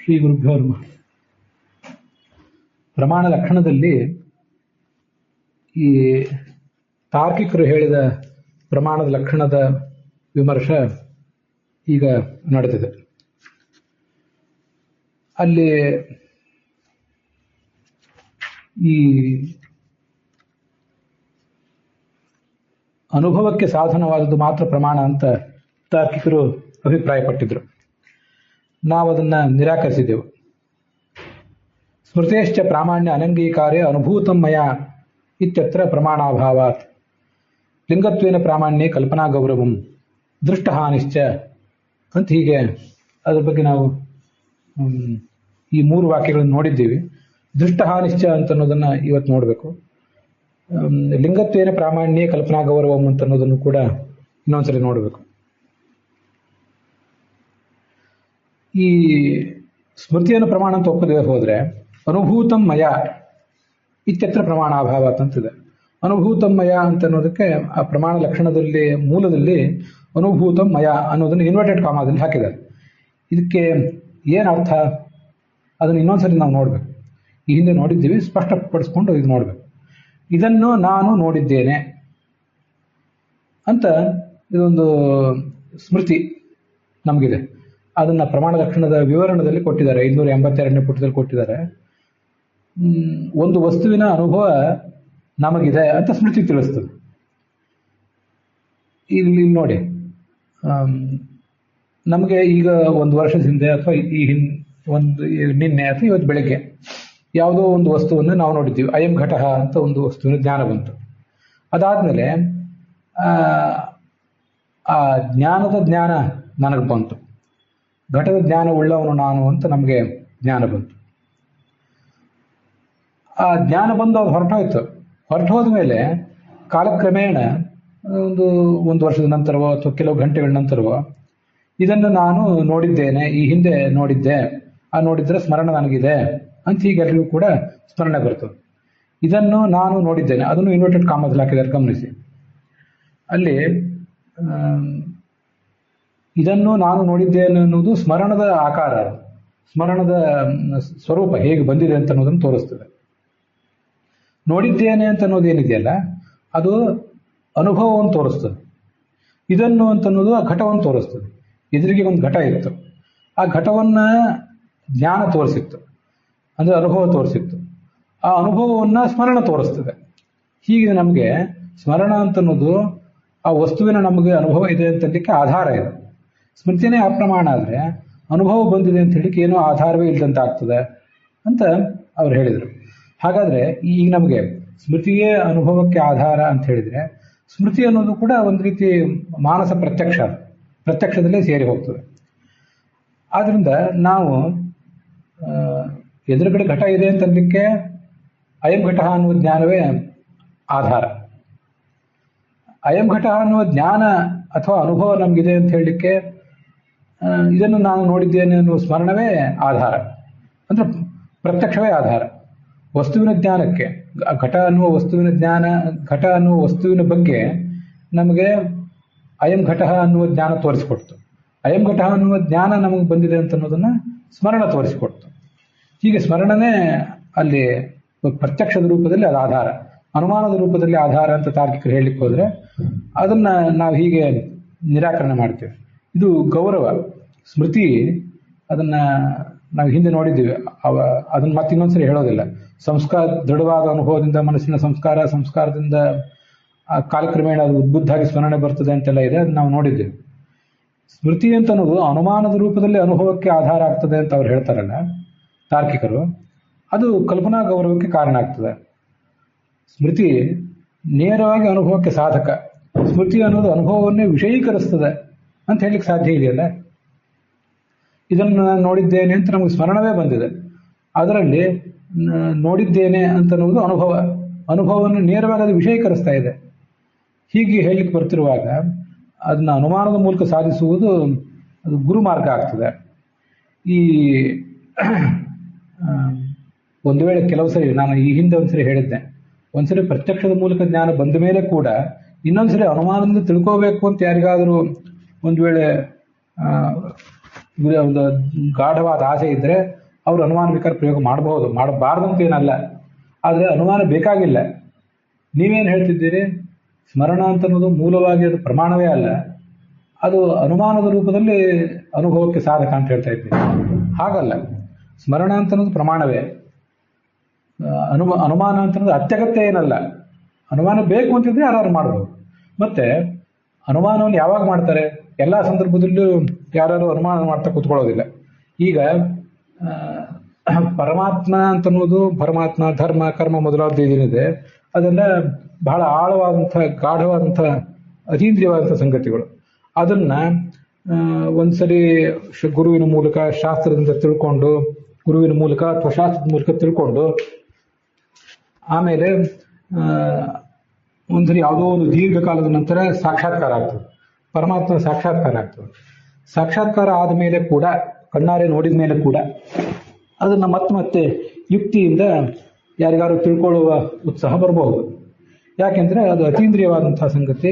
ಶ್ರೀ ಗುರುಭ್ಯೋ ನಮಃ. ಪ್ರಮಾಣ ಲಕ್ಷಣದಲ್ಲಿ ಈ ತಾರ್ಕಿಕರು ಹೇಳಿದ ಪ್ರಮಾಣದ ಲಕ್ಷಣದ ವಿಮರ್ಶ ಈಗ ನಡೆದಿದೆ. ಅಲ್ಲಿ ಈ ಅನುಭವಕ್ಕೆ ಸಾಧನವಾದದ್ದು ಮಾತ್ರ ಪ್ರಮಾಣ ಅಂತ ತಾರ್ಕಿಕರು ಅಭಿಪ್ರಾಯಪಟ್ಟಿದ್ರು. ನಾವು ಅದನ್ನು ನಿರಾಕರಿಸಿದೆವು. ಸ್ಮೃತೇಶ್ಚ ಪ್ರಾಮಾಣ್ಯ ಅನಂಗೀಕಾರೇ ಅನುಭೂತಂ ಮಯ ಇತ್ಯತ್ರ ಪ್ರಮಾಣಾಭಾವಾತ್ ಲಿಂಗತ್ವೇನ ಪ್ರಾಮಾಣ್ಯೇ ಕಲ್ಪನಾ ಗೌರವಂ ದೃಷ್ಟಹಾನಿಶ್ಚ ಅಂತ ಹೀಗೆ ಅದ್ರ ಬಗ್ಗೆ ನಾವು ಈ 3 ವಾಕ್ಯಗಳನ್ನು ನೋಡಿದ್ದೀವಿ. ದೃಷ್ಟಹಾನಿಶ್ಚ ಅಂತ ಅನ್ನೋದನ್ನು ಇವತ್ತು ನೋಡಬೇಕು. ಲಿಂಗತ್ವೇನ ಪ್ರಾಮಾಣ್ಯೇ ಕಲ್ಪನಾ ಗೌರವಂ ಅಂತ ಅನ್ನೋದನ್ನು ಕೂಡ ಇನ್ನೊಂದ್ಸರಿ ನೋಡಬೇಕು. ಈ ಸ್ಮೃತಿಯನ್ನು ಪ್ರಮಾಣ ಅಂತ ಒಪ್ಪದೇ ಹೋದರೆ ಅನುಭೂತಂ ಮಯ ಇತ್ಯತ್ರ ಪ್ರಮಾಣಾಭಾವಾತ್ ಅಂತಿದೆ. ಅನುಭೂತಂ ಮಯ ಅಂತ ಅನ್ನೋದಕ್ಕೆ ಆ ಪ್ರಮಾಣ ಲಕ್ಷಣದಲ್ಲಿ ಮೂಲದಲ್ಲಿ ಅನುಭೂತಂ ಮಯ ಅನ್ನೋದನ್ನು ಇನ್ವರ್ಟೆಡ್ ಕಾಮಾದಲ್ಲಿ ಹಾಕಿದ್ದಾರೆ. ಇದಕ್ಕೆ ಏನು ಅರ್ಥ ಅದನ್ನು ಇನ್ನೊಂದ್ಸರಿ ನಾವು ನೋಡಬೇಕು. ಈ ಹಿಂದೆ ನೋಡಿದ್ದೀವಿ, ಸ್ಪಷ್ಟಪಡಿಸ್ಕೊಂಡು ಇದು ನೋಡಬೇಕು. ಇದನ್ನು ನಾನು ನೋಡಿದ್ದೇನೆ ಅಂತ ಇದೊಂದು ಸ್ಮೃತಿ ನಮಗಿದೆ. ಅದನ್ನು ಪ್ರಮಾಣ ಲಕ್ಷಣದ ವಿವರಣದಲ್ಲಿ ಕೊಟ್ಟಿದ್ದಾರೆ, 582ನೇ ಪುಟದಲ್ಲಿ ಕೊಟ್ಟಿದ್ದಾರೆ. ಒಂದು ವಸ್ತುವಿನ ಅನುಭವ ನಮಗಿದೆ ಅಂತ ಸ್ಮೃತಿ ತಿಳಿಸ್ತದೆ. ಇಲ್ಲಿ ನೋಡಿ, ನಮಗೆ ಈಗ 1 ವರ್ಷದ ಹಿಂದೆ ಅಥವಾ ನಿನ್ನೆ ಅಥವಾ ಇವತ್ತು ಬೆಳಗ್ಗೆ ಯಾವುದೋ ಒಂದು ವಸ್ತುವನ್ನು ನಾವು ನೋಡಿದ್ದೀವಿ. ಅಯಂ ಘಟಃ ಅಂತ ಒಂದು ವಸ್ತುವಿನ ಜ್ಞಾನ ಬಂತು. ಅದಾದಮೇಲೆ ಆ ಜ್ಞಾನದ ಜ್ಞಾನ ನನಗೆ ಬಂತು. ಘಟದ ಜ್ಞಾನ ಉಳ್ಳವನು ನಾನು ಅಂತ ನಮಗೆ ಜ್ಞಾನ ಬಂತು. ಆ ಜ್ಞಾನ ಬಂದು ಅದು ಹೊರಟು ಹೋದ ಮೇಲೆ ಕಾಲಕ್ರಮೇಣ ಒಂದು ವರ್ಷದ ನಂತರವೋ ಅಥವಾ ಕೆಲವು ಗಂಟೆಗಳ ನಂತರವೋ ಇದನ್ನು ನಾನು ನೋಡಿದ್ದೇನೆ, ಈ ಹಿಂದೆ ನೋಡಿದ್ದೆ, ಆ ನೋಡಿದ್ರೆ ಸ್ಮರಣ ನನಗಿದೆ ಅಂತ ಹೀಗೆಲ್ಲರಿಗೂ ಕೂಡ ಸ್ಮರಣೆ ಬರ್ತದೆ. ಇದನ್ನು ನಾನು ನೋಡಿದ್ದೇನೆ, ಅದನ್ನು ಇನ್ವರ್ಟೆಡ್ ಕಾಮದಲ್ಲಿ ಹಾಕಿದ್ದಾರೆ, ಗಮನಿಸಿ. ಅಲ್ಲಿ ಇದನ್ನು ನಾನು ನೋಡಿದ್ದೇನೆ ಅನ್ನೋದು ಸ್ಮರಣದ ಆಕಾರ, ಸ್ಮರಣದ ಸ್ವರೂಪ ಹೇಗೆ ಬಂದಿದೆ ಅಂತ ಅನ್ನೋದನ್ನು ತೋರಿಸ್ತದೆ. ನೋಡಿದ್ದೇನೆ ಅಂತ ಅನ್ನೋದು ಏನಿದೆಯಲ್ಲ ಅದು ಅನುಭವವನ್ನು ತೋರಿಸ್ತದೆ. ಇದನ್ನು ಅಂತನ್ನೋದು ಆ ಘಟವನ್ನು ತೋರಿಸ್ತದೆ. ಎದುರಿಗೆ ಒಂದು ಘಟ ಇತ್ತು, ಆ ಘಟವನ್ನು ಜ್ಞಾನ ತೋರಿಸಿತ್ತು, ಅಂದರೆ ಅನುಭವ ತೋರಿಸಿತ್ತು. ಆ ಅನುಭವವನ್ನು ಸ್ಮರಣ ತೋರಿಸ್ತದೆ. ಹೀಗೆ ನಮಗೆ ಸ್ಮರಣ ಅಂತನ್ನೋದು ಆ ವಸ್ತುವಿನ ನಮಗೆ ಅನುಭವ ಇದೆ ಅಂತಲಿಕ್ಕೆ ಆಧಾರ ಇದೆ. ಸ್ಮೃತಿನೇ ಅಪ್ರಮಾಣ ಆದರೆ ಅನುಭವ ಬಂದಿದೆ ಅಂತ ಹೇಳಿಕ್ಕೆ ಏನೋ ಆಧಾರವೇ ಇಲ್ಲದಂತ ಆಗ್ತದೆ ಅಂತ ಅವ್ರು ಹೇಳಿದರು. ಹಾಗಾದರೆ ಈಗ ನಮಗೆ ಸ್ಮೃತಿಯೇ ಅನುಭವಕ್ಕೆ ಆಧಾರ ಅಂತ ಹೇಳಿದರೆ ಸ್ಮೃತಿ ಅನ್ನೋದು ಕೂಡ ಒಂದು ರೀತಿ ಮಾನಸ ಪ್ರತ್ಯಕ್ಷದಲ್ಲೇ ಸೇರಿ ಹೋಗ್ತದೆ. ಆದ್ದರಿಂದ ನಾವು ಎದುರುಗಡೆ ಘಟ ಇದೆ ಅಂತಲಿಕ್ಕೆ ಅಯಂ ಘಟ ಅನ್ನುವ ಜ್ಞಾನವೇ ಆಧಾರ. ಅಯಂ ಘಟ ಅನ್ನುವ ಜ್ಞಾನ ಅಥವಾ ಅನುಭವ ನಮಗಿದೆ ಅಂತ ಹೇಳಲಿಕ್ಕೆ ಇದನ್ನು ನಾನು ನೋಡಿದ್ದೇನೆ ಅನ್ನುವ ಸ್ಮರಣವೇ ಆಧಾರ, ಅಂದರೆ ಪ್ರತ್ಯಕ್ಷವೇ ಆಧಾರ. ವಸ್ತುವಿನ ಜ್ಞಾನಕ್ಕೆ ಘಟ ಅನ್ನುವ ವಸ್ತುವಿನ ಜ್ಞಾನ, ಘಟ ಅನ್ನುವ ವಸ್ತುವಿನ ಬಗ್ಗೆ ನಮಗೆ ಅಯಂ ಘಟ ಅನ್ನುವ ಜ್ಞಾನ ತೋರಿಸಿಕೊಡ್ತು. ಅಯಂ ಘಟ ಅನ್ನುವ ಜ್ಞಾನ ನಮಗೆ ಬಂದಿದೆ ಅಂತ ಅನ್ನೋದನ್ನು ಸ್ಮರಣ ತೋರಿಸಿಕೊಡ್ತು. ಹೀಗೆ ಸ್ಮರಣನೇ ಅಲ್ಲಿ ಪ್ರತ್ಯಕ್ಷದ ರೂಪದಲ್ಲಿ ಅದು ಆಧಾರ, ಅನುಮಾನದ ರೂಪದಲ್ಲಿ ಆಧಾರ ಅಂತ ತಾರ್ಕಿಕರು ಹೇಳಲಿಕ್ಕೆ ಹೋದರೆ ಅದನ್ನು ನಾವು ಹೀಗೆ ನಿರಾಕರಣೆ ಮಾಡ್ತೇವೆ. ಇದು ಗೌರವ. ಸ್ಮೃತಿ ಅದನ್ನು ನಾವು ಹಿಂದೆ ನೋಡಿದ್ದೀವಿ, ಅದನ್ನು ಮತ್ತೆ ಇನ್ನೊಂದ್ಸರಿ ಹೇಳೋದಿಲ್ಲ. ದೃಢವಾದ ಅನುಭವದಿಂದ ಮನಸ್ಸಿನ ಸಂಸ್ಕಾರದಿಂದ ಕಾಲಕ್ರಮೇಣ ಅದು ಉದ್ಬುದ್ಧಾಗಿ ಸ್ಮರಣೆ ಬರ್ತದೆ ಅಂತೆಲ್ಲ ಇದೆ, ಅದನ್ನು ನಾವು ನೋಡಿದ್ದೇವೆ. ಸ್ಮೃತಿ ಅಂತ ಅನ್ನೋದು ಅನುಮಾನದ ರೂಪದಲ್ಲಿ ಅನುಭವಕ್ಕೆ ಆಧಾರ ಆಗ್ತದೆ ಅಂತ ಅವ್ರು ಹೇಳ್ತಾರಲ್ಲ ತಾರ್ಕಿಕರು, ಅದು ಕಲ್ಪನಾ ಗೌರವಕ್ಕೆ ಕಾರಣ ಆಗ್ತದೆ. ಸ್ಮೃತಿ ನೇರವಾಗಿ ಅನುಭವಕ್ಕೆ ಸಾಧಕ. ಸ್ಮೃತಿ ಅನ್ನೋದು ಅನುಭವವನ್ನೇ ವಿಷಯೀಕರಿಸ್ತದೆ ಅಂತ ಹೇಳಲಿಕ್ಕೆ ಸಾಧ್ಯ ಇದೆಯಲ್ಲ. ಇದನ್ನು ನಾನು ನೋಡಿದ್ದೇನೆ ಅಂತ ನಮಗೆ ಸ್ಮರಣವೇ ಬಂದಿದೆ. ಅದರಲ್ಲಿ ನೋಡಿದ್ದೇನೆ ಅಂತ ಅನ್ನೋದು ಅನುಭವವನ್ನು ನೇರವಾಗಿ ಅದು ವಿಷಯೀಕರಿಸ್ತಾ ಇದೆ. ಹೀಗೆ ಹೇಳಲಿಕ್ಕೆ ಬರ್ತಿರುವಾಗ ಅದನ್ನ ಅನುಮಾನದ ಮೂಲಕ ಸಾಧಿಸುವುದು ಅದು ಗುರುಮಾರ್ಗ ಆಗ್ತದೆ. ಈ ಒಂದು ವೇಳೆ ಕೆಲವು ಸರಿ ನಾನು ಈ ಹಿಂದೆ ಒಂದ್ಸರಿ ಹೇಳಿದ್ದೆ, ಒಂದ್ಸರಿ ಪ್ರತ್ಯಕ್ಷದ ಮೂಲಕ ಜ್ಞಾನ ಬಂದ ಮೇಲೆ ಕೂಡ ಇನ್ನೊಂದ್ಸರಿ ಅನುಮಾನದಿಂದ ತಿಳ್ಕೋಬೇಕು ಅಂತ ಯಾರಿಗಾದರೂ ಒಂದು ವೇಳೆ ಒಂದು ಗಾಢವಾದ ಆಸೆ ಇದ್ದರೆ ಅವರು ಅನುಮಾನ ಬೇಕಾದ್ರೆ ಪ್ರಯೋಗ ಮಾಡಬಹುದು, ಮಾಡಬಾರ್ದಂತೇನಲ್ಲ. ಆದರೆ ಅನುಮಾನ ಬೇಕಾಗಿಲ್ಲ. ನೀವೇನು ಹೇಳ್ತಿದ್ದೀರಿ? ಸ್ಮರಣ ಅಂತ ಅನ್ನೋದು ಮೂಲವಾಗಿ ಅದು ಪ್ರಮಾಣವೇ ಅಲ್ಲ, ಅದು ಅನುಮಾನದ ರೂಪದಲ್ಲಿ ಅನುಭವಕ್ಕೆ ಸಾಧಕ ಅಂತ ಹೇಳ್ತಾ ಇದ್ದೀನಿ. ಹಾಗಲ್ಲ, ಸ್ಮರಣ ಅಂತ ಅನ್ನೋದು ಪ್ರಮಾಣವೇ. ಅನುಮಾನ ಅಂತ ಅನ್ನೋದು ಅತ್ಯಗತ್ಯ ಏನಲ್ಲ. ಅನುಮಾನ ಬೇಕು ಅಂತಿದ್ರೆ ಯಾರು ಮಾಡ್ಬೋದು. ಮತ್ತೆ ಅನುಮಾನವನ್ನು ಯಾವಾಗ ಮಾಡ್ತಾರೆ? ಎಲ್ಲ ಸಂದರ್ಭದಲ್ಲೂ ಯಾರು ಅನುಮಾನ ಮಾಡ್ತಾ ಕೂತ್ಕೊಳ್ಳೋದಿಲ್ಲ. ಈಗ ಪರಮಾತ್ಮ ಅಂತನ್ನೋದು, ಪರಮಾತ್ಮ, ಧರ್ಮ, ಕರ್ಮ ಮೊದಲಾದ ಏನಿದೆ ಅದೆಲ್ಲ ಬಹಳ ಆಳವಾದಂಥ, ಗಾಢವಾದಂಥ, ಅತೀಂದ್ರಿಯವಾದಂಥ ಸಂಗತಿಗಳು. ಅದನ್ನ ಒಂದ್ಸರಿ ಗುರುವಿನ ಮೂಲಕ, ಶಾಸ್ತ್ರದಿಂದ ತಿಳ್ಕೊಂಡು, ಗುರುವಿನ ಮೂಲಕ ಅಥವಾ ಶಾಸ್ತ್ರದ ಮೂಲಕ ತಿಳ್ಕೊಂಡು, ಆಮೇಲೆ ಒಂದ್ಸರಿ ಯಾವುದೋ ಒಂದು ದೀರ್ಘಕಾಲದ ನಂತರ ಸಾಕ್ಷಾತ್ಕಾರ ಆಗ್ತದೆ, ಪರಮಾತ್ಮ ಸಾಕ್ಷಾತ್ಕಾರ ಆಗ್ತದೆ. ಸಾಕ್ಷಾತ್ಕಾರ ಆದ ಮೇಲೆ ಕೂಡ, ಕಣ್ಣಾರೆ ನೋಡಿದ ಮೇಲೆ ಕೂಡ ಅದನ್ನ ಮತ್ತೆ ಯುಕ್ತಿಯಿಂದ ಯಾರಿಗಾರು ತಿಳ್ಕೊಳ್ಳುವ ಉತ್ಸಾಹ ಬರಬಹುದು. ಯಾಕೆಂದ್ರೆ ಅದು ಅತೀಂದ್ರಿಯವಾದಂತಹ ಸಂಗತಿ,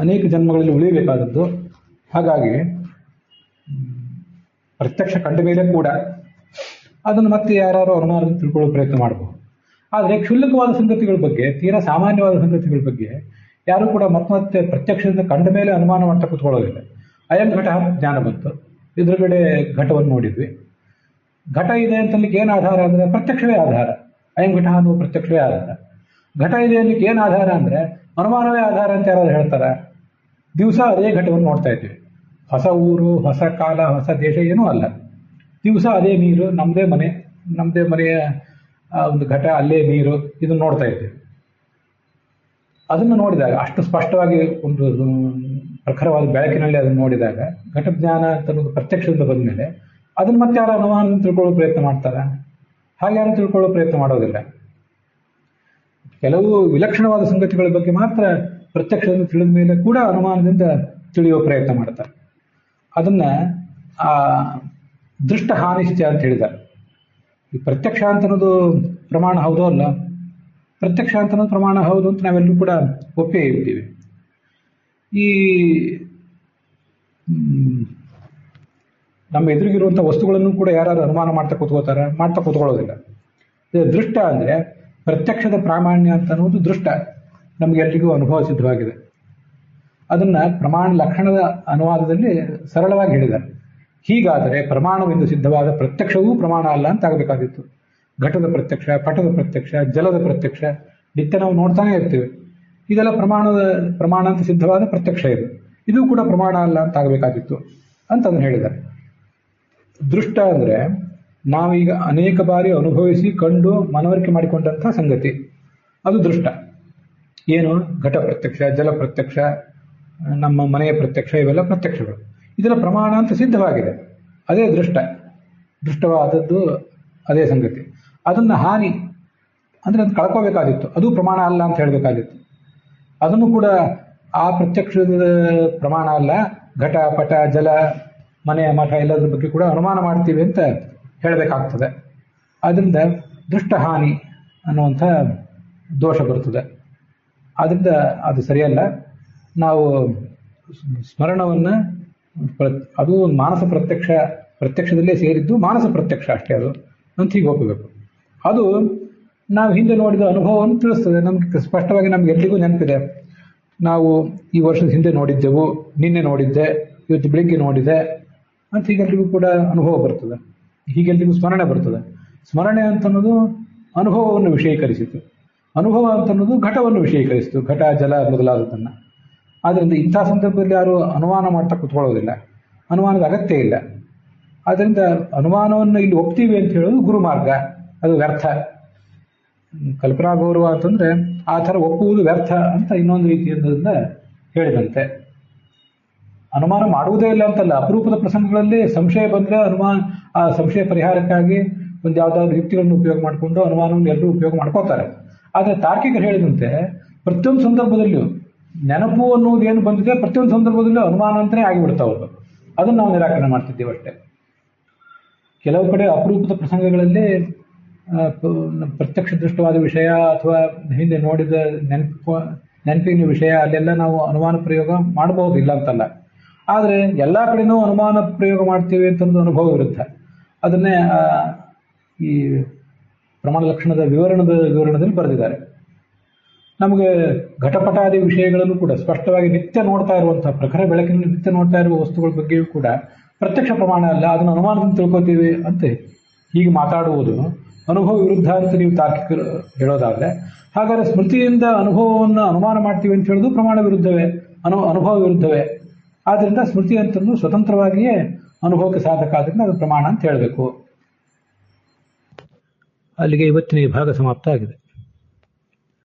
ಅನೇಕ ಜನ್ಮಗಳಲ್ಲಿ ಉಳಿಯಬೇಕಾದದ್ದು. ಹಾಗಾಗಿ ಪ್ರತ್ಯಕ್ಷ ಕಂಡ ಮೇಲೆ ಕೂಡ ಅದನ್ನು ಮತ್ತೆ ಯಾರು ಅನುಮಾನದಿಂದ ತಿಳ್ಕೊಳ್ಳೋ ಪ್ರಯತ್ನ ಮಾಡಬಹುದು. ಆದರೆ ಕ್ಷುಲ್ಲಕವಾದ ಸಂಗತಿಗಳ ಬಗ್ಗೆ, ತೀರಾ ಸಾಮಾನ್ಯವಾದ ಸಂಗತಿಗಳ ಬಗ್ಗೆ ಯಾರು ಕೂಡ ಮತ್ತೆ ಪ್ರತ್ಯಕ್ಷದಿಂದ ಕಂಡ ಮೇಲೆ ಅನುಮಾನ ಮಾಡ್ತಾ ಕೂತ್ಕೊಳ್ಳೋದಿಲ್ಲ. ಅಯಂ ಘಟ ಜ್ಞಾನ ಬಂತು, ಎದುರುಗಡೆ ಘಟವನ್ನು ನೋಡಿದ್ವಿ. ಘಟ ಇದೆ ಅಂತಲಿಕ್ಕೆ ಏನು ಆಧಾರ ಅಂದರೆ ಪ್ರತ್ಯಕ್ಷವೇ ಆಧಾರ. ಅಯಂ ಘಟ ಅನ್ನುವ ಪ್ರತ್ಯಕ್ಷವೇ ಆಧಾರ. ಘಟ ಇದೆ ಅನ್ಲಿಕ್ಕೆ ಏನು ಆಧಾರ ಅಂದರೆ ಅನುಮಾನವೇ ಆಧಾರ ಅಂತ ಯಾರಾದ್ರು ಹೇಳ್ತಾರ? ದಿವಸ ಅದೇ ಘಟವನ್ನು ನೋಡ್ತಾ ಇದ್ವಿ. ಹೊಸ ಊರು, ಹೊಸ ಕಾಲ, ಹೊಸ ದೇಶ ಏನೂ ಅಲ್ಲ. ದಿವಸ ಅದೇ ನೀರು, ನಮ್ಮದೇ ಮನೆಯ ಒಂದು ಘಟ, ಅಲ್ಲೇ ನೀರು, ಇದನ್ನು ನೋಡ್ತಾ ಇದ್ವಿ. ಅದನ್ನು ನೋಡಿದಾಗ, ಅಷ್ಟು ಸ್ಪಷ್ಟವಾಗಿ ಒಂದು ಪ್ರಖರವಾದ ಬೆಳಕಿನಲ್ಲಿ ಅದನ್ನು ನೋಡಿದಾಗ, ಘಟಜ್ಞಾನ ಅಂತ ಅನ್ನೋದು ಪ್ರತ್ಯಕ್ಷದಿಂದ ಬಂದಮೇಲೆ ಅದನ್ನು ಮತ್ತೆ ಯಾರು ಅನುಮಾನದಿಂದ ತಿಳ್ಕೊಳ್ಳೋ ಪ್ರಯತ್ನ ಮಾಡ್ತಾರ? ಹಾಗೆ ಯಾರು ತಿಳ್ಕೊಳ್ಳೋ ಪ್ರಯತ್ನ ಮಾಡೋದಿಲ್ಲ. ಕೆಲವು ವಿಲಕ್ಷಣವಾದ ಸಂಗತಿಗಳ ಬಗ್ಗೆ ಮಾತ್ರ ಪ್ರತ್ಯಕ್ಷದಿಂದ ತಿಳಿದ ಮೇಲೆ ಕೂಡ ಅನುಮಾನದಿಂದ ತಿಳಿಯುವ ಪ್ರಯತ್ನ ಮಾಡ್ತಾರೆ. ಅದನ್ನ ದೃಷ್ಟ ಹಾನಿಶ್ಚಯ ಅಂತ ಹೇಳಿದ್ದಾರೆ. ಈ ಪ್ರತ್ಯಕ್ಷ ಅಂತ ಅನ್ನೋದು ಪ್ರಮಾಣ ಹೌದೋ ಅಲ್ಲ? ಪ್ರತ್ಯಕ್ಷ ಅಂತ ಅನ್ನೋದು ಪ್ರಮಾಣ ಹೌದು ಅಂತ ನಾವೆಲ್ಲರೂ ಕೂಡ ಒಪ್ಪೇ ಇರ್ತೀವಿ. ಈ ನಮ್ಮ ಎದುರಿಗಿರುವಂಥ ವಸ್ತುಗಳನ್ನು ಕೂಡ ಯಾರು ಅನುಮಾನ ಮಾಡ್ತಾ ಕೂತ್ಕೊಳ್ಳೋದಿಲ್ಲ. ದೃಷ್ಟ ಅಂದರೆ ಪ್ರತ್ಯಕ್ಷದ ಪ್ರಾಮಾಣ್ಯ ಅಂತ ಅನ್ನೋದು ದೃಷ್ಟ, ನಮಗೆಲ್ಲರಿಗೂ ಅನುಭವ ಸಿದ್ಧವಾಗಿದೆ. ಅದನ್ನ ಪ್ರಮಾಣ ಲಕ್ಷಣದ ಅನುವಾದದಲ್ಲಿ ಸರಳವಾಗಿ ಹೇಳಿದ್ದಾರೆ. ಹೀಗಾದರೆ ಪ್ರಮಾಣವೆಂದು ಸಿದ್ಧವಾದ ಪ್ರತ್ಯಕ್ಷವೂ ಪ್ರಮಾಣ ಅಲ್ಲ ಅಂತ ಆಗಬೇಕಾಗಿತ್ತು. ಘಟದ ಪ್ರತ್ಯಕ್ಷ, ಪಟದ ಪ್ರತ್ಯಕ್ಷ, ಜಲದ ಪ್ರತ್ಯಕ್ಷ ನಿತ್ಯ ನಾವು ನೋಡ್ತಾನೆ ಇರ್ತೀವಿ. ಇದೆಲ್ಲ ಪ್ರಮಾಣ ಅಂತ ಸಿದ್ಧವಾದ ಪ್ರತ್ಯಕ್ಷ. ಇದು ಕೂಡ ಪ್ರಮಾಣ ಅಲ್ಲ ಅಂತ ಆಗಬೇಕಾಗಿತ್ತು ಅಂತ ಅದನ್ನು ಹೇಳಿದ್ದಾರೆ. ದೃಷ್ಟ ಅಂದರೆ ನಾವೀಗ ಅನೇಕ ಬಾರಿ ಅನುಭವಿಸಿ, ಕಂಡು, ಮನವರಿಕೆ ಮಾಡಿಕೊಂಡಂತಹ ಸಂಗತಿ, ಅದು ದೃಷ್ಟ. ಏನು? ಘಟ ಪ್ರತ್ಯಕ್ಷ, ಜಲ ಪ್ರತ್ಯಕ್ಷ, ನಮ್ಮ ಮನೆಯ ಪ್ರತ್ಯಕ್ಷ, ಇವೆಲ್ಲ ಪ್ರತ್ಯಕ್ಷಗಳು. ಇದೆಲ್ಲ ಪ್ರಮಾಣ ಅಂತ ಸಿದ್ಧವಾಗಿದೆ, ಅದೇ ದೃಷ್ಟವಾದದ್ದು ಅದೇ ಸಂಗತಿ. ಅದನ್ನು ಹಾನಿ ಅಂದರೆ ಅದು ಕಳ್ಕೋಬೇಕಾಗಿತ್ತು, ಅದು ಪ್ರಮಾಣ ಅಲ್ಲ ಅಂತ ಹೇಳಬೇಕಾಗಿತ್ತು. ಅದನ್ನು ಕೂಡ ಆ ಪ್ರತ್ಯಕ್ಷದ ಪ್ರಮಾಣ ಅಲ್ಲ, ಘಟ, ಪಟ, ಜಲ, ಮನೆ, ಮಠ ಎಲ್ಲದ್ರ ಬಗ್ಗೆ ಕೂಡ ಅನುಮಾನ ಮಾಡ್ತೀವಿ ಅಂತ ಹೇಳಬೇಕಾಗ್ತದೆ. ಆದ್ದರಿಂದ ದೃಷ್ಟ ಹಾನಿ ಅನ್ನುವಂಥ ದೋಷ ಬರ್ತದೆ. ಆದ್ದರಿಂದ ಅದು ಸರಿಯಲ್ಲ. ನಾವು ಸ್ಮರಣವನ್ನು, ಅದು ಮಾನಸ ಪ್ರತ್ಯಕ್ಷದಲ್ಲೇ ಸೇರಿದ್ದು ಮಾನಸ ಪ್ರತ್ಯಕ್ಷ ಅಷ್ಟೇ, ಅದು ಅಂತ ಹೀಗೆ ಹೋಗಬೇಕು. ಅದು ನಾವು ಹಿಂದೆ ನೋಡಿದ ಅನುಭವವನ್ನು ತಿಳಿಸ್ತದೆ. ನಮ್ಗೆ ಸ್ಪಷ್ಟವಾಗಿ ನಮ್ಗೆಲ್ಲರಿಗೂ ನೆನಪಿದೆ. ನಾವು ಈ ವರ್ಷದ ಹಿಂದೆ ನೋಡಿದ್ದೆವು, ನಿನ್ನೆ ನೋಡಿದ್ದೆ, ಇವತ್ತು ಬೆಳಿಗ್ಗೆ ನೋಡಿದೆ ಅಂತ ಹೀಗೆಲ್ರಿಗೂ ಕೂಡ ಅನುಭವ ಬರ್ತದೆ. ಹೀಗೆಲ್ರಿಗೂ ಸ್ಮರಣೆ ಬರ್ತದೆ. ಸ್ಮರಣೆ ಅಂತನ್ನೋದು ಅನುಭವವನ್ನು ವಿಷಯೀಕರಿಸಿತು, ಅನುಭವ ಅಂತನ್ನೋದು ಘಟವನ್ನು ವಿಷಯೀಕರಿಸಿತು, ಘಟ, ಜಲ ಮೊದಲಾದದನ್ನು. ಆದ್ದರಿಂದ ಇಂಥ ಸಂದರ್ಭದಲ್ಲಿ ಯಾರು ಅನುಮಾನ ಮಾಡ್ತಾ ಕೂತ್ಕೊಳ್ಳೋದಿಲ್ಲ, ಅನುಮಾನದ ಅಗತ್ಯ ಇಲ್ಲ. ಆದ್ದರಿಂದ ಅನುಮಾನವನ್ನು ಇಲ್ಲಿ ಒಪ್ತೀವಿ ಅಂತ ಹೇಳೋದು ಗುರುಮಾರ್ಗ, ಅದು ವ್ಯರ್ಥ. ಕಲ್ಪನಾ ಗೌರವ ಅಂತಂದ್ರೆ ಆ ಥರ ಒಪ್ಪುವುದು ವ್ಯರ್ಥ ಅಂತ ಇನ್ನೊಂದು ರೀತಿಯಿಂದ ಹೇಳಿದಂತೆ. ಅನುಮಾನ ಮಾಡುವುದೇ ಇಲ್ಲ ಅಂತಲ್ಲ, ಅಪರೂಪದ ಪ್ರಸಂಗಗಳಲ್ಲಿ ಸಂಶಯ ಬಂದರೆ ಆ ಸಂಶಯ ಪರಿಹಾರಕ್ಕಾಗಿ ಒಂದು ಯಾವುದಾದ್ರು ಯುಕ್ತಿಗಳನ್ನು ಉಪಯೋಗ ಮಾಡಿಕೊಂಡು ಅನುಮಾನವನ್ನು ಎಲ್ಲರೂ ಉಪಯೋಗ ಮಾಡ್ಕೋತಾರೆ. ಆದರೆ ತಾರ್ಕಿಕರು ಹೇಳಿದಂತೆ ಪ್ರತಿಯೊಂದು ಸಂದರ್ಭದಲ್ಲಿಯೂ ನೆನಪು ಅನ್ನೋದು ಏನು ಬಂದಿದೆ, ಪ್ರತಿಯೊಂದು ಸಂದರ್ಭದಲ್ಲೂ ಅನುಮಾನ ಅಂತಲೇ ಆಗಿಬಿಡ್ತಾವೆ. ಅದನ್ನು ನಾವು ನಿರಾಕರಣೆ ಮಾಡ್ತಿದ್ದೀವಿ ಅಷ್ಟೇ. ಕೆಲವು ಕಡೆ ಅಪರೂಪದ ಪ್ರಸಂಗಗಳಲ್ಲಿ ಪ್ರತ್ಯಕ್ಷ ದೃಷ್ಟವಾದ ವಿಷಯ ಅಥವಾ ಹಿಂದೆ ನೋಡಿದ ನೆನಪಿನ ವಿಷಯ, ಅಲ್ಲೆಲ್ಲ ನಾವು ಅನುಮಾನ ಪ್ರಯೋಗ ಮಾಡಬಹುದು, ಇಲ್ಲ ಅಂತಲ್ಲ. ಆದರೆ ಎಲ್ಲ ಕಡೆನೂ ಅನುಮಾನ ಪ್ರಯೋಗ ಮಾಡ್ತೀವಿ ಅಂತಂದು ಅನುಭವ ವಿರುದ್ಧ. ಅದನ್ನೇ ಈ ಪ್ರಮಾಣ ಲಕ್ಷಣದ ವಿವರಣದಲ್ಲಿ ಬರೆದಿದ್ದಾರೆ. ನಮಗೆ ಘಟಪಟಾದಿ ವಿಷಯಗಳಲ್ಲೂ ಕೂಡ ಸ್ಪಷ್ಟವಾಗಿ ನಿತ್ಯ ನೋಡ್ತಾ ಇರುವಂತಹ ಪ್ರಖರ ಬೆಳಕಿನಲ್ಲಿ ನಿತ್ಯ ನೋಡ್ತಾ ಇರುವ ವಸ್ತುಗಳ ಬಗ್ಗೆಯೂ ಕೂಡ ಪ್ರತ್ಯಕ್ಷ ಪ್ರಮಾಣ ಅಲ್ಲ, ಅದನ್ನು ಅನುಮಾನದಿಂದ ತಿಳ್ಕೊತೀವಿ ಅಂತ ಹೀಗೆ ಮಾತಾಡುವುದು ಅನುಭವ ವಿರುದ್ಧ ಅಂತ ನೀವು ತಾರ್ಕಿಕರು ಹೇಳೋದಾದ್ರೆ, ಹಾಗಾದ್ರೆ ಸ್ಮೃತಿಯಿಂದ ಅನುಭವವನ್ನು ಅನುಮಾನ ಮಾಡ್ತೀವಿ ಅಂತ ಹೇಳೋದು ಪ್ರಮಾಣ ವಿರುದ್ಧವೇ, ಅನುಭವ ವಿರುದ್ಧವೇ. ಆದ್ರಿಂದ ಸ್ಮೃತಿ ಅಂತಂದು ಸ್ವತಂತ್ರವಾಗಿಯೇ ಅನುಭವಕ್ಕೆ ಸಾಧಕ, ಆದ್ರಿಂದ ಅದು ಪ್ರಮಾಣ ಅಂತ ಹೇಳಬೇಕು. ಅಲ್ಲಿಗೆ ಇವತ್ತಿನ ಈ ಭಾಗ ಸಮಾಪ್ತ ಆಗಿದೆ.